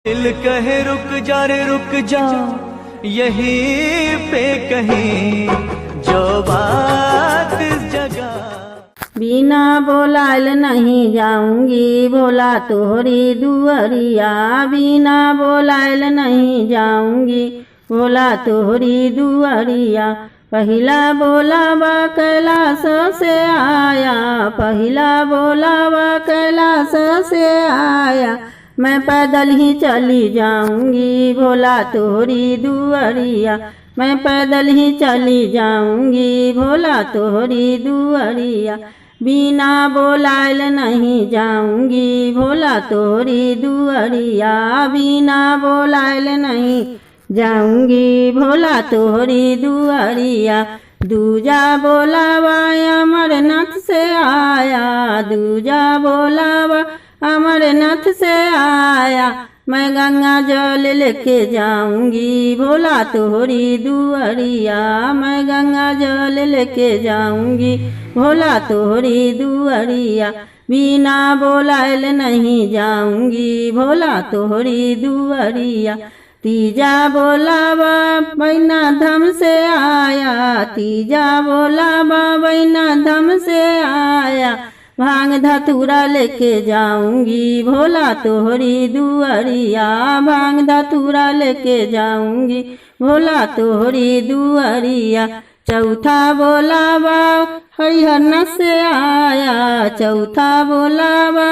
दिल कहे रुक जा रे रुक जा, यहीं पे कहीं जो बात इस जगह। बिना बोलाल नहीं जाऊंगी भोला तोहरी दुआरिया, बिना बोलाल नहीं जाऊंगी भोला तोहरी दुआरिया। पहिला बोलावा कैलाश से आया, पहिला बोलावा कैलाश से आया। मैं पैदल ही चली जाऊंगी भोला तोहरी दुआरिया, मैं पैदल ही चली जाऊंगी भोला तोहरी दुआरिया। बिना बोलाल नहीं जाऊंगी भोला तोहरी दुआरिया, बिना बोलाल नहीं जाऊंगी भोला तोहरी दुआरिया। दूजा बोलावा अमरनाथ से आया, दूजा बोलावा अमरनाथ से आया। मैं गंगा जल लेके जाऊंगी भोला तोहरी दुआरिया, मैं गंगा जल लेके जाऊंगी भोला तोहरी दुआरिया। बिना बोलाल नहीं जाऊंगी भोला तोहरी दुआरिया। तीजा बोलावा बैना धम से आया, तीजा बोलावा बैना धम से आया। भांग धतूरा लेके जाऊंगी भोला तोहरी दुआरिया, भांग धतूरा लेके जाऊंगी भोला तोहरी दुआरिया। चौथा बोलावा हरिहरनाथ से आया, चौथा बोलावा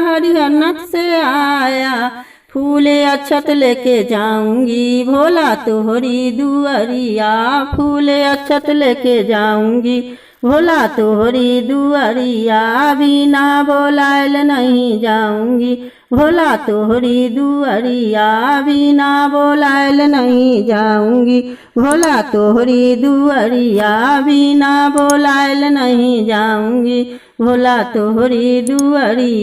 हरिहरनाथ से आया। फूले अक्षत लेके जाऊंगी भोला तोहरी दुआरिया, फूले अक्षत लेके जाऊंगी भोला तोहरी दुआरिया। बिना बोलाल नहीं जाऊंगी भोला तोहरी दुआरिया, बिना बोलाल नहीं जाऊंगी भोला तोहरी दुआरिया, बिना बोलाल नहीं जाऊंगी भोला तोहरी दुआरिया।